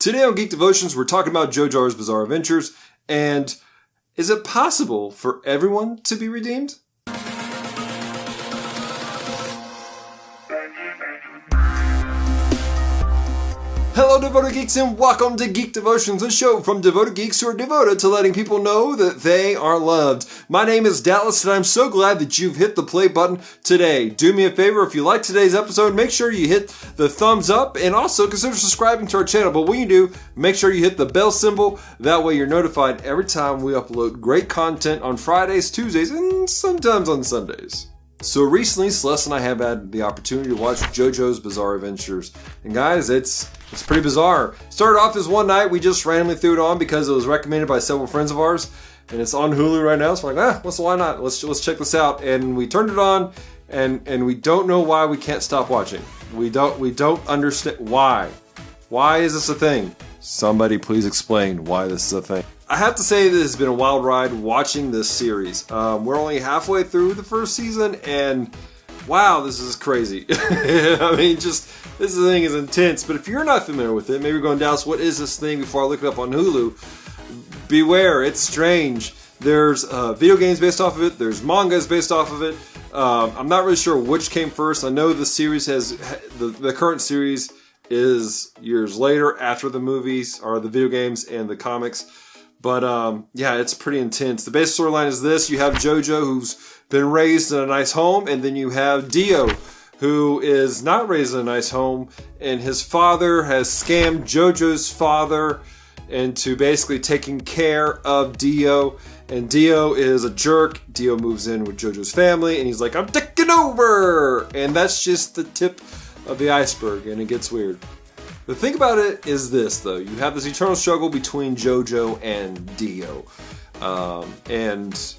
Today on Geek Devotions, we're talking about JoJo's Bizarre Adventures, and is it possible for everyone to be redeemed? Hello, devoted geeks, and welcome to Geek Devotions, a show from devoted geeks who are devoted to letting people know that they are loved. My name is Dallas, and I'm so glad that you've hit the play button today. Do me a favor, if you like today's episode, make sure you hit the thumbs up, and also consider subscribing to our channel. But when you do, make sure you hit the bell symbol. That way you're notified every time we upload great content on Fridays, Tuesdays, and sometimes on Sundays. So recently, Celeste and I have had the opportunity to watch JoJo's Bizarre Adventures. And guys, it's pretty bizarre. Started off this one night, we just randomly threw it on because it was recommended by several friends of ours. And it's on Hulu right now, so we're like, why not? Let's check this out. And we turned it on, and we don't know why we can't stop watching. We don't understand why. Why is this a thing? Somebody please explain why this is a thing. I have to say this has been a wild ride watching this series. We're only halfway through the first season, and wow, this is crazy. I mean, this thing is intense. But if you're not familiar with it, maybe you're going, Dallas, what is this thing before I look it up on Hulu? Beware, it's strange. There's video games based off of it. There's mangas based off of it. I'm not really sure which came first. I know the series has, the current series is years later after the movies, or the video games and the comics. But yeah, it's pretty intense. The basic storyline is this. You have JoJo, who's been raised in a nice home, and then you have Dio, who is not raised in a nice home, and his father has scammed JoJo's father into basically taking care of Dio, and Dio is a jerk. Dio moves in with JoJo's family, and he's like, I'm taking over! And that's just the tip of the iceberg, and it gets weird. The thing about it is this, though. You have this eternal struggle between JoJo and Dio. And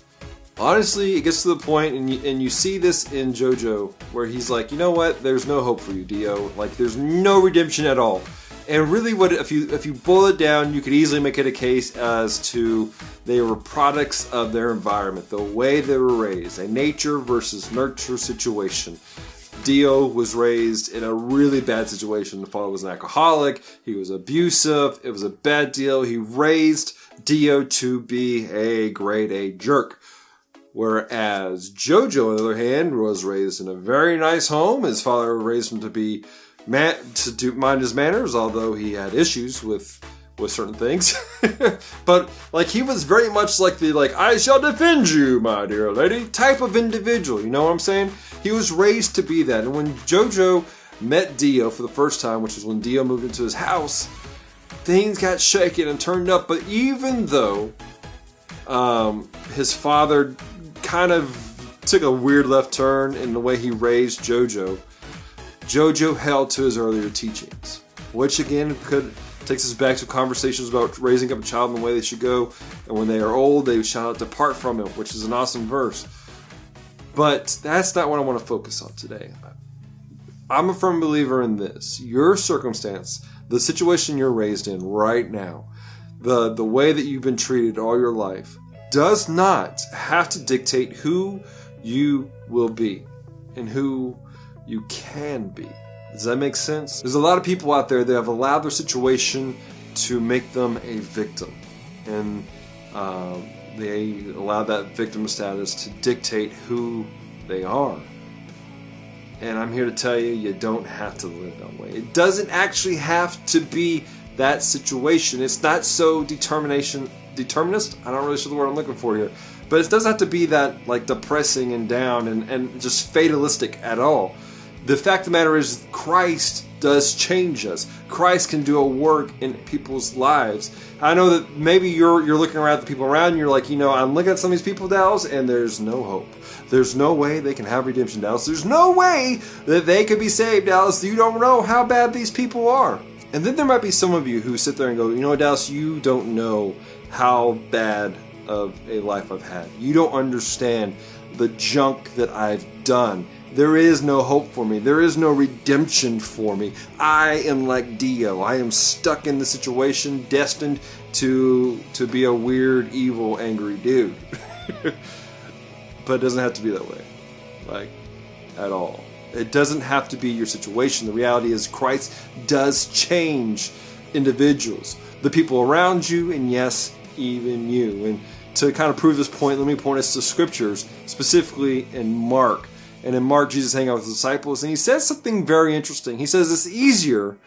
honestly, it gets to the point, and you see this in JoJo, where he's like, you know what? There's no hope for you, Dio. Like, there's no redemption at all. And really, if you boil it down, you could easily make it a case as to they were products of their environment, the way they were raised, a nature versus nurture situation. Dio was raised in a really bad situation. The father was an alcoholic. He was abusive. It was a bad deal. He raised Dio to be a grade A jerk. Whereas JoJo, on the other hand, was raised in a very nice home. His father raised him to mind his manners, although he had issues with certain things. But like, he was very much like the I shall defend you, my dear lady type of individual. You know what I'm saying? He was raised to be that. And when JoJo met Dio for the first time, which was when Dio moved into his house, things got shaken and turned up. But even though his father kind of took a weird left turn in the way he raised JoJo, JoJo held to his earlier teachings, which again takes us back to conversations about raising up a child in the way they should go, and when they are old, they shall not depart from him, which is an awesome verse. But that's not what I want to focus on today. I'm a firm believer in this. Your circumstance, the situation you're raised in right now, the way that you've been treated all your life, does not have to dictate who you will be and who you can be. Does that make sense? There's a lot of people out there that have allowed their situation to make them a victim. And they allow that victim status to dictate who they are. And I'm here to tell you, you don't have to live that way. It doesn't actually have to be that situation. It's not so determinist. I don't really sure the word I'm looking for here. But it doesn't have to be that like depressing and down and just fatalistic at all. The fact of the matter is, Christ does change us. Christ can do a work in people's lives. I know that maybe you're looking around at the people around you, and you're like, I'm looking at some of these people, Dallas, and there's no hope. There's no way they can have redemption, Dallas. There's no way that they could be saved, Dallas. You don't know how bad these people are. And then there might be some of you who sit there and go, Dallas, you don't know how bad of a life I've had. You don't understand the junk that I've done. There is no hope for me. There is no redemption for me. I am like Dio. I am stuck in the situation, destined to be a weird, evil, angry dude. But it doesn't have to be that way. At all. It doesn't have to be your situation. The reality is Christ does change individuals, the people around you, and yes, even you. And to kind of prove this point, let me point us to scriptures, specifically in Mark. And in Mark, Jesus hanging out with his disciples, and he says something very interesting. He says it's easier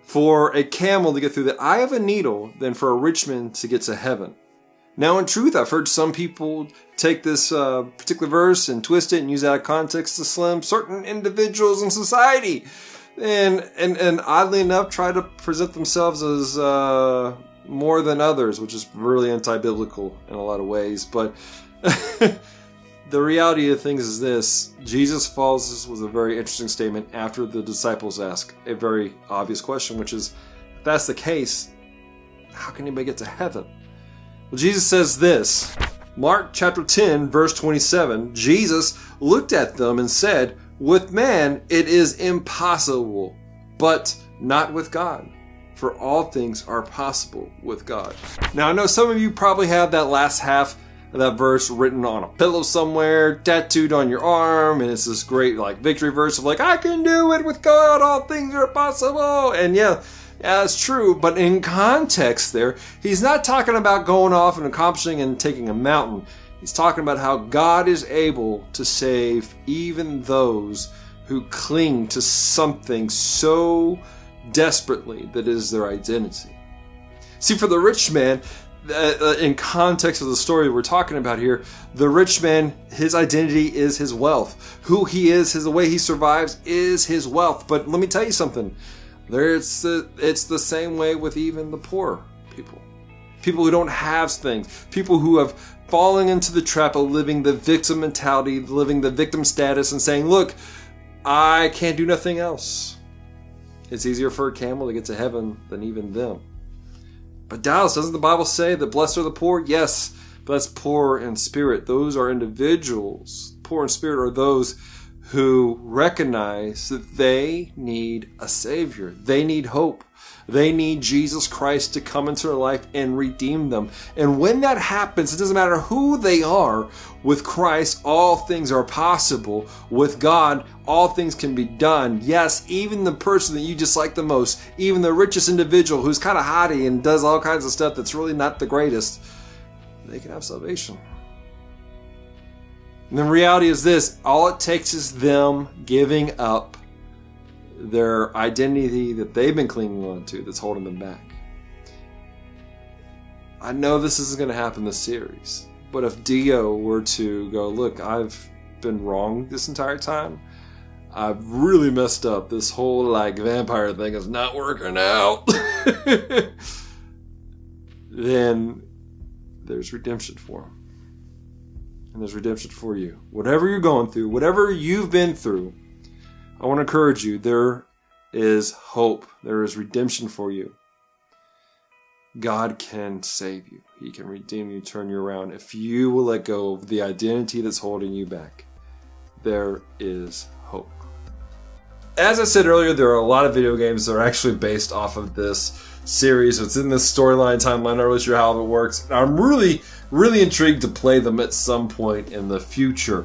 for a camel to get through the eye of a needle than for a rich man to get to heaven. Now, in truth, I've heard some people take this particular verse and twist it and use it out of context to slam certain individuals in society. And oddly enough, try to present themselves as more than others, which is really anti-biblical in a lot of ways. But the reality of things is this. Jesus follows this with a very interesting statement after the disciples ask a very obvious question, which is, if that's the case, how can anybody get to heaven? Well, Jesus says this. Mark chapter 10, verse 27, Jesus looked at them and said, with man it is impossible, but not with God. For all things are possible with God. Now, I know some of you probably have that last half of that verse written on a pillow somewhere, tattooed on your arm, and it's this great victory verse of I can do it with God, all things are possible. And yeah, that's true, but in context there, he's not talking about going off and accomplishing and taking a mountain. He's talking about how God is able to save even those who cling to something so desperately that is their identity. See, for the rich man, in context of the story we're talking about here, the rich man, his identity is his wealth. Who he is, the way he survives is his wealth. But let me tell you something. It's the same way with even the poor people. People who don't have things. People who have fallen into the trap of living the victim mentality, living the victim status, and saying, look, I can't do nothing else. It's easier for a camel to get to heaven than even them. But Dallas, doesn't the Bible say that blessed are the poor? Yes, but that's poor in spirit. Those are individuals. Poor in spirit are those who recognize that they need a Savior. They need hope. They need Jesus Christ to come into their life and redeem them. And when that happens, it doesn't matter who they are. With Christ, all things are possible. With God, all things can be done. Yes, even the person that you dislike the most, even the richest individual who's kind of haughty and does all kinds of stuff that's really not the greatest, they can have salvation. And the reality is this, all it takes is them giving up their identity that they've been clinging on to that's holding them back. I know this isn't going to happen this series, but if Dio were to go, look, I've been wrong this entire time. I've really messed up. This whole vampire thing is not working out. Then there's redemption for him. And there's redemption for you. Whatever you're going through, whatever you've been through, I want to encourage you, there is hope. There is redemption for you. God can save you. He can redeem you, turn you around. If you will let go of the identity that's holding you back, there is hope. As I said earlier, there are a lot of video games that are actually based off of this series. It's in this storyline timeline. I'm not really sure how it works. I'm really intrigued to play them at some point in the future.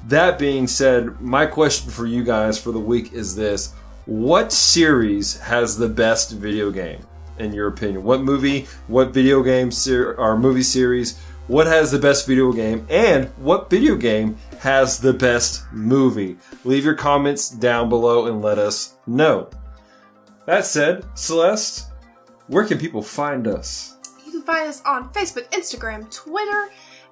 That being said, my question for you guys for the week is this. What series has the best video game, in your opinion? What movie, what video game or movie series, what has the best video game, and what video game has the best movie? Leave your comments down below and let us know. That said, Celeste, where can people find us? You can find us on Facebook, Instagram, Twitter,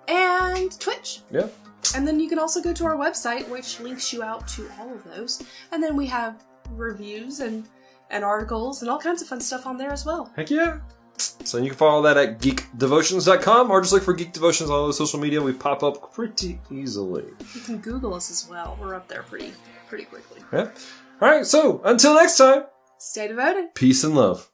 and Twitch. Yeah. And then you can also go to our website, which links you out to all of those. And then we have reviews and articles and all kinds of fun stuff on there as well. Heck yeah. So you can follow that at geekdevotions.com or just look for Geek Devotions on all the social media. We pop up pretty easily. You can Google us as well. We're up there pretty quickly. Yeah. All right, so until next time. Stay devoted. Peace and love.